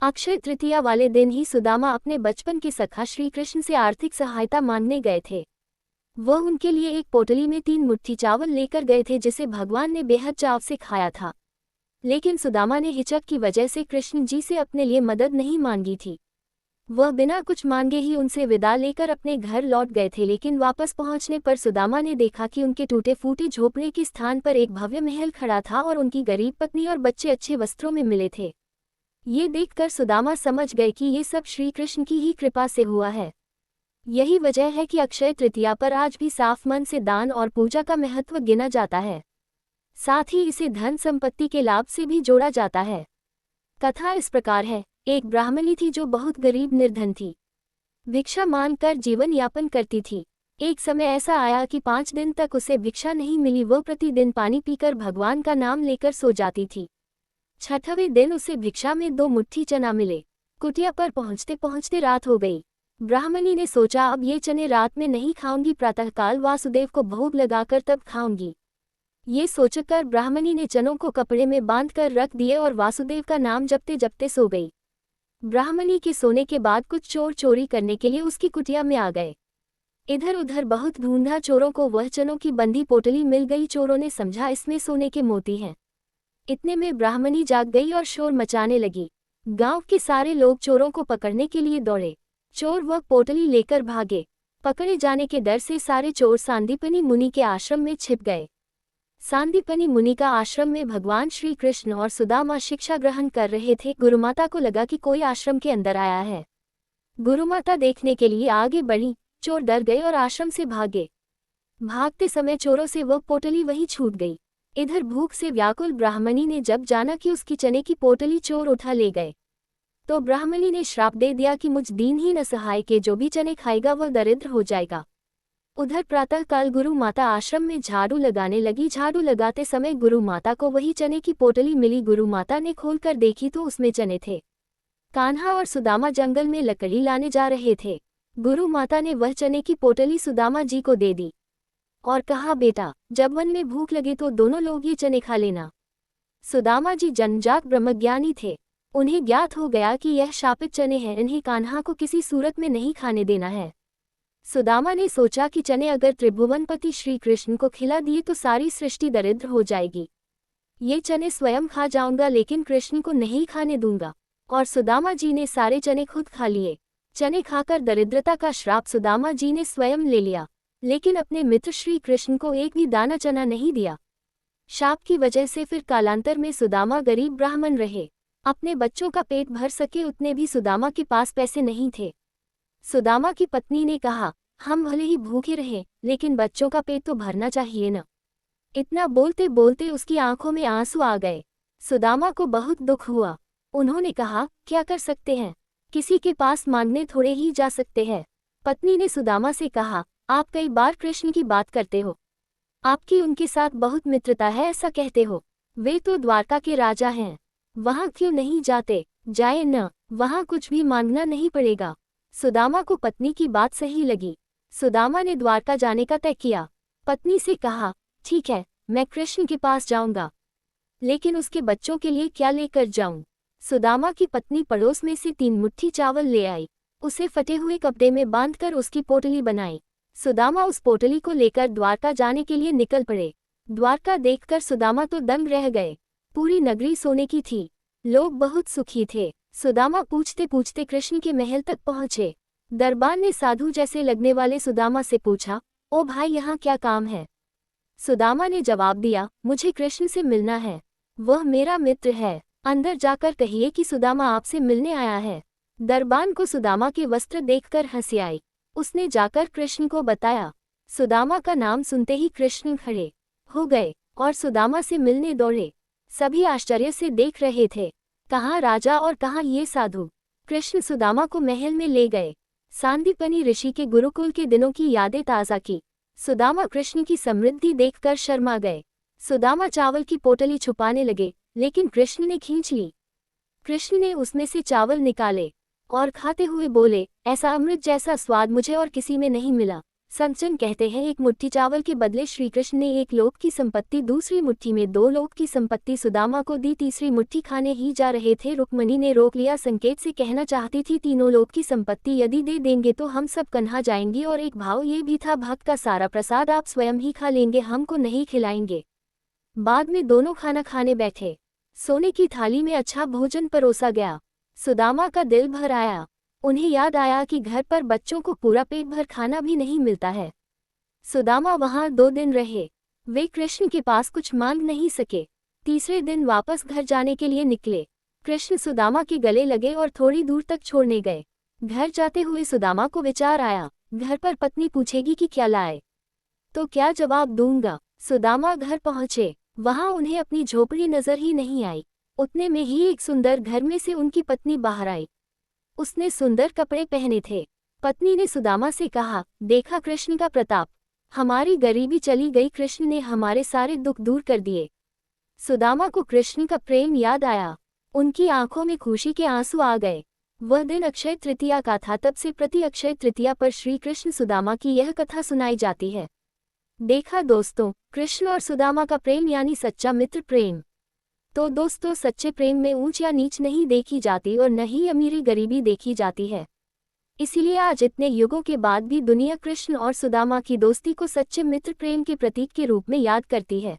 अक्षय तृतीया वाले दिन ही सुदामा अपने बचपन के सखा श्री कृष्ण से आर्थिक सहायता मांगने गए थे। वह उनके लिए एक पोटली में 3 मुट्ठी चावल लेकर गए थे जिसे भगवान ने बेहद चाव से खाया था। लेकिन सुदामा ने हिचक की वजह से कृष्ण जी से अपने लिए मदद नहीं मांगी थी। वह बिना कुछ मांगे ही उनसे विदा लेकर अपने घर लौट गए थे, लेकिन वापस पहुंचने पर सुदामा ने देखा कि उनके टूटे फूटे झोपड़े के स्थान पर एक भव्य महल खड़ा था और उनकी गरीब पत्नी और बच्चे अच्छे वस्त्रों में मिले थे। ये देखकर सुदामा समझ गए कि ये सब श्री कृष्ण की ही कृपा से हुआ है। यही वजह है कि अक्षय तृतीया पर आज भी साफ मन से दान और पूजा का महत्व गिना जाता है। साथ ही इसे धन संपत्ति के लाभ से भी जोड़ा जाता है। कथा इस प्रकार है। एक ब्राह्मणी थी जो बहुत गरीब निर्धन थी। भिक्षा मांगकर जीवन यापन करती थी। एक समय ऐसा आया कि 5 दिन तक उसे भिक्षा नहीं मिली। वह प्रतिदिन पानी पीकर भगवान का नाम लेकर सो जाती थी। 6वें दिन उसे भिक्षा में 2 मुट्ठी चना मिले। कुटिया पर पहुंचते पहुंचते रात हो गई। ब्राह्मणी ने सोचा अब ये चने रात में नहीं खाऊंगी, प्रातःकाल वासुदेव को भोग लगाकर तब खाऊंगी। ये सोचकर ब्राह्मणी ने चनों को कपड़े में बांधकर रख दिए और वासुदेव का नाम जपते जपते सो गई। ब्राह्मणी के सोने के बाद कुछ चोर चोरी करने के लिए उसकी कुटिया में आ गए। इधर उधर बहुत ढूंढा, चोरों को वह चनों की बंधी पोटली मिल गई। चोरों ने समझा इसमें सोने के मोती हैं। इतने में ब्राह्मणी जाग गई और शोर मचाने लगी। गांव के सारे लोग चोरों को पकड़ने के लिए दौड़े। चोर वह पोटली लेकर भागे। पकड़े जाने के डर से सारे चोर सांदीपनि मुनि के आश्रम में छिप गए। सांदीपनि मुनि का आश्रम में भगवान श्री कृष्ण और सुदामा शिक्षा ग्रहण कर रहे थे। गुरुमाता को लगा कि कोई आश्रम के अंदर आया है। गुरुमाता देखने के लिए आगे बढ़ी। चोर डर गए और आश्रम से भागे। भागते समय चोरों से वह पोटली वहीं छूट गई। इधर भूख से व्याकुल ब्राह्मणी ने जब जाना कि उसकी चने की पोटली चोर उठा ले गए, तो ब्राह्मणी ने श्राप दे दिया कि मुझ दीनहीन असहाय के जो भी चने खाएगा वह दरिद्र हो जाएगा। उधर प्रातःकाल गुरु माता आश्रम में झाड़ू लगाने लगी। झाड़ू लगाते समय गुरु माता को वही चने की पोटली मिली। गुरु माता ने खोलकर देखी तो उसमें चने थे। कान्हा और सुदामा जंगल में लकड़ी लाने जा रहे थे। गुरु माता ने वह चने की पोटली सुदामा जी को दे दी और कहा, बेटा जब वन में भूख लगे तो दोनों लोग ये चने खा लेना। सुदामा जी जन्मजात ब्रह्मज्ञानी थे। उन्हें ज्ञात हो गया कि यह शापित चने हैं, इन्हें कान्हा को किसी सूरत में नहीं खाने देना है। सुदामा ने सोचा कि चने अगर त्रिभुवनपति श्री कृष्ण को खिला दिए तो सारी सृष्टि दरिद्र हो जाएगी। ये चने स्वयं खा जाऊंगा लेकिन कृष्ण को नहीं खाने दूंगा। और सुदामा जी ने सारे चने खुद खा लिए। चने खाकर दरिद्रता का श्राप सुदामा जी ने स्वयं ले लिया, लेकिन अपने मित्र श्री कृष्ण को एक भी दाना चना नहीं दिया। शाप की वजह से फिर कालांतर में सुदामा गरीब ब्राह्मण रहे। अपने बच्चों का पेट भर सके उतने भी सुदामा के पास पैसे नहीं थे। सुदामा की पत्नी ने कहा, हम भले ही भूखे रहे लेकिन बच्चों का पेट तो भरना चाहिए न। इतना बोलते बोलते उसकी आंखों में आंसू आ गए। सुदामा को बहुत दुख हुआ। उन्होंने कहा, क्या कर सकते हैं, किसी के पास मांगने थोड़े ही जा सकते हैं। पत्नी ने सुदामा से कहा, आप कई बार कृष्ण की बात करते हो, आपकी उनके साथ बहुत मित्रता है ऐसा कहते हो। वे तो द्वारका के राजा हैं, वहां क्यों नहीं जाते? जाए न, वहां कुछ भी मांगना नहीं पड़ेगा। सुदामा को पत्नी की बात सही लगी। सुदामा ने द्वारका जाने का तय किया। पत्नी से कहा, ठीक है मैं कृष्ण के पास जाऊंगा, लेकिन उसके बच्चों के लिए क्या लेकर जाऊं? सुदामा की पत्नी पड़ोस में से 3 मुट्ठी चावल ले आई। उसे फटे हुए कपड़े में बांधकर उसकी पोटली बनाई। सुदामा उस पोटली को लेकर द्वारका जाने के लिए निकल पड़े। द्वारका देखकर सुदामा तो दंग रह गए। पूरी नगरी सोने की थी। लोग बहुत सुखी थे। सुदामा पूछते पूछते कृष्ण के महल तक पहुंचे। दरबार ने साधु जैसे लगने वाले सुदामा से पूछा, ओ भाई यहाँ क्या काम है? सुदामा ने जवाब दिया, मुझे कृष्ण से मिलना है, वह मेरा मित्र है। अंदर जाकर कहिए कि सुदामा आपसे मिलने आया है। दरबान को सुदामा के वस्त्र देखकर हंसी आई। उसने जाकर कृष्ण को बताया। सुदामा का नाम सुनते ही कृष्ण खड़े हो गए और सुदामा से मिलने दौड़े। सभी आश्चर्य से देख रहे थे, कहाँ राजा और कहाँ ये साधु। कृष्ण सुदामा को महल में ले गए। सांदीपनि ऋषि के गुरुकुल के दिनों की यादें ताज़ा की। सुदामा कृष्ण की समृद्धि देखकर शर्मा गए। सुदामा चावल की पोटली छुपाने लगे, लेकिन कृष्ण ने खींच ली। कृष्ण ने उसमें से चावल निकाले और खाते हुए बोले, ऐसा अमृत जैसा स्वाद मुझे और किसी में नहीं मिला। संचन कहते हैं एक मुट्ठी चावल के बदले श्री कृष्ण ने एक लोक की संपत्ति दूसरी मुट्ठी में 2 लोक की संपत्ति सुदामा को दी। तीसरी मुट्ठी खाने ही जा रहे थे, रुक्मणी ने रोक लिया। संकेत से कहना चाहती थी तीनों लोक की संपत्ति यदि दे देंगे तो हम सब कन्हा जाएंगे। और एक भाव ये भी था भक्त का सारा प्रसाद आप स्वयं ही खा लेंगे, हमको नहीं खिलाएंगे। बाद में दोनों खाना खाने बैठे। सोने की थाली में अच्छा भोजन परोसा गया। सुदामा का दिल भर आया। उन्हें याद आया कि घर पर बच्चों को पूरा पेट भर खाना भी नहीं मिलता है। सुदामा वहां 2 दिन रहे। वे कृष्ण के पास कुछ मांग नहीं सके। तीसरे दिन वापस घर जाने के लिए निकले। कृष्ण सुदामा के गले लगे और थोड़ी दूर तक छोड़ने गए। घर जाते हुए सुदामा को विचार आया, घर पर पत्नी पूछेगी कि क्या लाए, तो क्या जवाब दूंगा। सुदामा घर पहुंचे। वहां उन्हें अपनी झोपड़ी नजर ही नहीं आई। उतने में ही एक सुंदर घर में से उनकी पत्नी बाहर आई। उसने सुंदर कपड़े पहने थे। पत्नी ने सुदामा से कहा, देखा कृष्ण का प्रताप, हमारी गरीबी चली गई, कृष्ण ने हमारे सारे दुख दूर कर दिए। सुदामा को कृष्ण का प्रेम याद आया। उनकी आंखों में खुशी के आंसू आ गए। वह दिन अक्षय तृतीया का था। तब से प्रति अक्षय तृतीया पर श्री कृष्ण सुदामा की यह कथा सुनाई जाती है। देखा दोस्तों, कृष्ण और सुदामा का प्रेम यानी सच्चा मित्र प्रेम। तो दोस्तों, सच्चे प्रेम में ऊंच या नीच नहीं देखी जाती और न ही अमीरी गरीबी देखी जाती है। इसीलिए आज इतने युगों के बाद भी दुनिया कृष्ण और सुदामा की दोस्ती को सच्चे मित्र प्रेम के प्रतीक के रूप में याद करती है।